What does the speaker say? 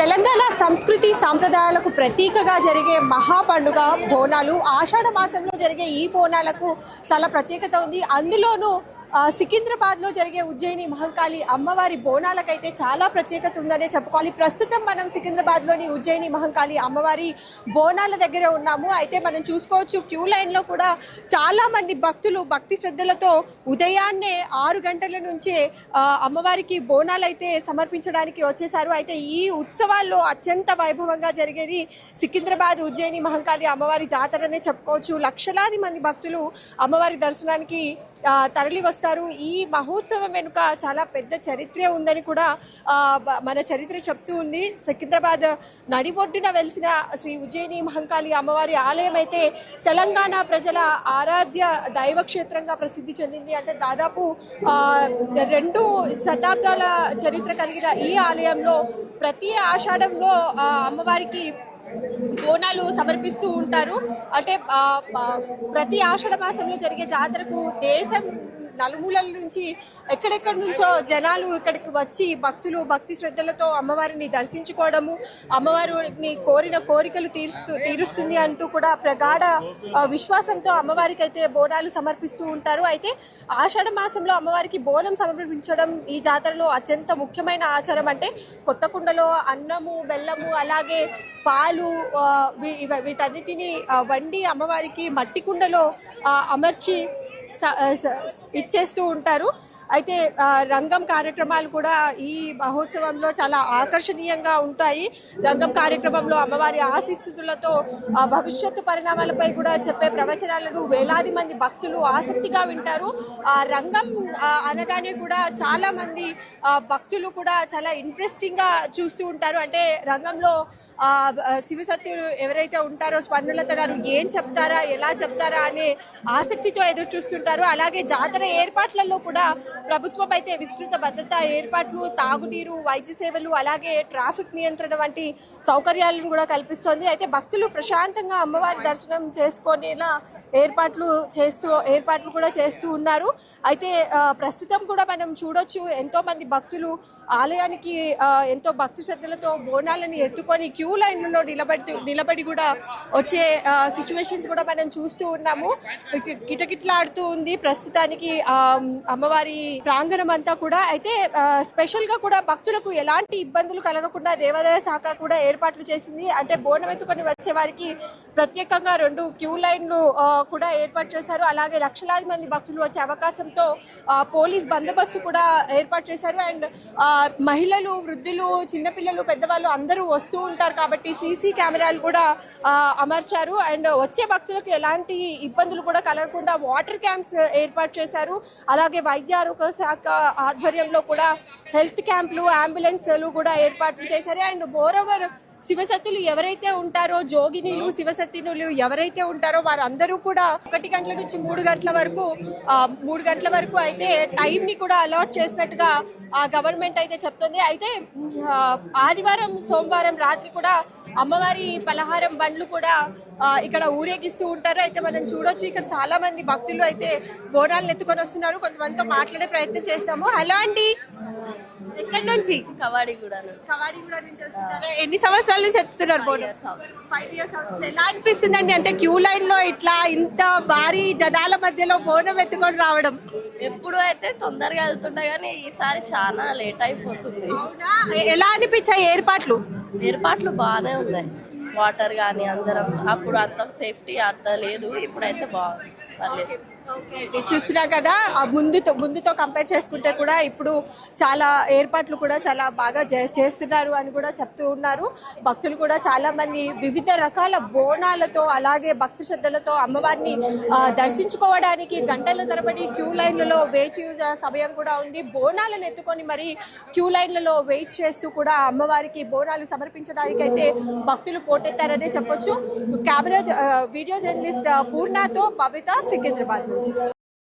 తెలంగాణ సంస్కృతి సాంప్రదాయాలకు ప్రతీకగా జరిగే మహా పండుగ బోనాలు. ఆషాఢ మాసంలో జరిగే ఈ బోనాలకు చాలా ప్రత్యేకత ఉంది. అందులోనూ సికింద్రాబాద్లో జరిగే ఉజ్జయిని మహంకాళి అమ్మవారి బోనాలకైతే చాలా ప్రత్యేకత ఉందనే చెప్పుకోవాలి. ప్రస్తుతం మనం సికింద్రాబాద్లోని ఉజ్జయిని మహంకాళి అమ్మవారి బోనాల దగ్గర ఉన్నాము. అయితే మనం చూసుకోవచ్చు, క్యూ లైన్లో కూడా చాలా మంది భక్తులు భక్తి శ్రద్ధలతో ఉదయాన్నే 6 గంటల నుంచే అమ్మవారికి బోనాలు అయితే సమర్పించడానికి వచ్చేసారు. అయితే ఈ ఉత్సవాల్లో అత్యంత వైభవంగా జరిగేది సికింద్రాబాద్ ఉజ్జయిని మహంకాళి అమ్మవారి జాతరనే చెప్పుకోవచ్చు. లక్షలాది మంది భక్తులు అమ్మవారి దర్శనానికి తరలి వస్తారు. ఈ మహోత్సవం వెనుక చాలా పెద్ద చరిత్ర ఉందని కూడా మన చరిత్ర చెప్తూ ఉంది. సికింద్రాబాద్ నడిబొడ్డున వెలిసిన శ్రీ ఉజ్జయిని మహంకాళి అమ్మవారి ఆలయం అయితే తెలంగాణ ప్రజల ఆరాధ్య దైవక్షేత్రంగా ప్రసిద్ధి చెందింది. అంటే దాదాపు 2 శతాబ్దాల చరిత్ర కలిగిన ఈ ఆలయంలో ప్రతి ఆషాఢంలో అమ్మవారికి బోనాలు సమర్పిస్తూ ఉంటారు. అంటే ప్రతి ఆషాఢ మాసంలో జరిగే జాతరకు దేశం నలుమూలల నుంచి ఎక్కడెక్కడి నుంచో జనాలు ఇక్కడికి వచ్చి భక్తులు భక్తి శ్రద్ధలతో అమ్మవారిని దర్శించుకోవడము, అమ్మవారిని కోరిన కోరికలు తీరుస్తుంది అంటూ కూడా ప్రగాఢ విశ్వాసంతో అమ్మవారికి అయితే బోనాలు సమర్పిస్తూ ఉంటారు. అయితే ఆషాఢ మాసంలో అమ్మవారికి బోనం సమర్పించడం ఈ జాతరలో అత్యంత ముఖ్యమైన ఆచారం. అంటే కొత్త కుండలో అన్నము, బెల్లము, అలాగే పాలు వీటన్నిటిని వండి అమ్మవారికి మట్టి కుండలో అమర్చి ఇచ్చేస్తూ ఉంటారు. అయితే రంగం కార్యక్రమాలు కూడా ఈ మహోత్సవంలో చాలా ఆకర్షణీయంగా ఉంటాయి. రంగం కార్యక్రమంలో అమ్మవారి ఆశీస్సులతో భవిష్యత్తు పరిణామాలపై కూడా చెప్పే ప్రవచనాలను వేలాది మంది భక్తులు ఆసక్తిగా వింటారు. రంగం అనగానే కూడా చాలా మంది భక్తులు కూడా చాలా ఇంట్రెస్టింగ్ గా చూస్తూ ఉంటారు. అంటే రంగంలో శివసత్యులు ఎవరైతే ఉంటారో స్వర్ణలత గారు ఏం చెప్తారా, ఎలా చెప్తారా అనే ఆసక్తితో ఎదురు చూస్తుంటారు. అలాగే జాతర ఏర్పాట్లలో కూడా ప్రభుత్వం అయితే విస్తృత భద్రతా ఏర్పాట్లు, తాగునీరు, వైద్య సేవలు, అలాగే ట్రాఫిక్ నియంత్రణ వంటి సౌకర్యాలను కూడా కల్పిస్తోంది. అయితే భక్తులు ప్రశాంతంగా అమ్మవారి దర్శనం చేసుకునేలా ఏర్పాట్లు కూడా చేస్తూ ఉన్నారు. అయితే ప్రస్తుతం కూడా మనం చూడొచ్చు, ఎంతో మంది భక్తులు ఆలయానికి ఎంతో భక్తి శ్రద్ధలతో బోనాలని ఎత్తుకొని క్యూ లైన్లలో నిలబడి కూడా వచ్చే సిచ్యువేషన్స్ కూడా మనం చూస్తూ ఉన్నాము. కిటకిటలాడుతూ ఉంది ప్రస్తుతానికి అమ్మవారి ప్రాంగణం అంతా కూడా. అయితే స్పెషల్ గా కూడా భక్తులకు ఎలాంటి ఇబ్బందులు కలగకుండా దేవాదాయ శాఖ కూడా ఏర్పాట్లు చేసింది. అంటే బోనం ఎత్తుకొని వచ్చే వారికి ప్రత్యేకంగా 2 క్యూ లైన్లు కూడా ఏర్పాటు చేశారు. అలాగే లక్షలాది మంది భక్తులు వచ్చే అవకాశంతో పోలీస్ బందోబస్తు కూడా ఏర్పాటు చేశారు. అండ్ మహిళలు, వృద్ధులు, చిన్నపిల్లలు, పెద్దవాళ్ళు అందరూ వస్తూ ఉంటారు కాబట్టి సీసీ కెమెరాలు కూడా అమర్చారు. అండ్ వచ్చే భక్తులకు ఎలాంటి ఇబ్బందులు కూడా కలగకుండా వాటర్ క్యాంప్స్ ఏర్పాటు చేశారు. అలాగే వైద్య ఆరోగ్య శాఖ ఆధ్వర్యంలో కూడా హెల్త్ క్యాంపులు, అంబులెన్స్లు కూడా ఏర్పాట్లు చేశారు. అండ్ మోరోవర్ శివసత్తులు ఎవరైతే ఉంటారో, జోగినీలు, శివసత్తినులు ఎవరైతే ఉంటారో వారందరూ కూడా 1 గంటల నుంచి 3 గంటల వరకు అయితే టైం ని కూడా అలాట్ చేసినట్టుగా గవర్నమెంట్ అయితే చెప్తుంది. అయితే ఆదివారం, సోమవారం రాత్రి కూడా అమ్మవారి పలహారం బండ్లు కూడా ఇక్కడ ఊరేగిస్తూ ఉంటారు. అయితే మనం చూడొచ్చు, ఇక్కడ చాలా మంది భక్తులు అయితే బోనాలను ఎత్తుకొని వస్తున్నారు. కొంతమందితో మాట్లాడే ప్రయత్నం చేస్తాము. హలో అండి, ఎక్కడి నుంచి? కవాడిగూడ నుంచి వస్తున్నారా? ఎన్ని సంవత్సరాల నుంచి ఎత్తుతున్నారు బోనం? 5 years అవుతుంది. ఎలా అనిపిస్తుందండి? అంటే క్యూ లైన్ లో ఇట్లా ఇంత భారీ జనాల మధ్యలో బోనం ఎత్తుకొని రావడం? ఎప్పుడు అయితే తొందరగా వెళ్తుంటా కానీ ఈసారి చాలా లేట్ అయిపోతుంది. ఎలా అనిపించాయి ఏర్పాట్లు? ఏర్పాట్లు బాగానే ఉన్నాయి. వాటర్ కానీ అందరం అప్పుడు అంత సేఫ్టీ అంత లేదు, ఇప్పుడైతే బాగుంది, పర్లేదు. చూస్తున్నా కదా, ముందుతో కంపేర్ చేసుకుంటే కూడా ఇప్పుడు చాలా ఏర్పాట్లు కూడా చాలా బాగా చేస్తున్నారు అని కూడా చెప్తూ ఉన్నారు. భక్తులు కూడా చాలా మంది వివిధ రకాల బోనాలతో అలాగే భక్తి శ్రద్ధలతో అమ్మవారిని దర్శించుకోవడానికి గంటల తరబడి క్యూ లైన్లలో వేచి సమయం కూడా ఉంది. బోనాలను ఎత్తుకొని మరి క్యూ లైన్లలో వెయిట్ చేస్తూ కూడా అమ్మవారికి బోనాలు సమర్పించడానికి అయితే భక్తులు పోటెత్తారనే చెప్పొచ్చు. వీడియో జర్నలిస్ట్ పూర్ణతో బబిత, సికింద్రాబాద్ నుంచి.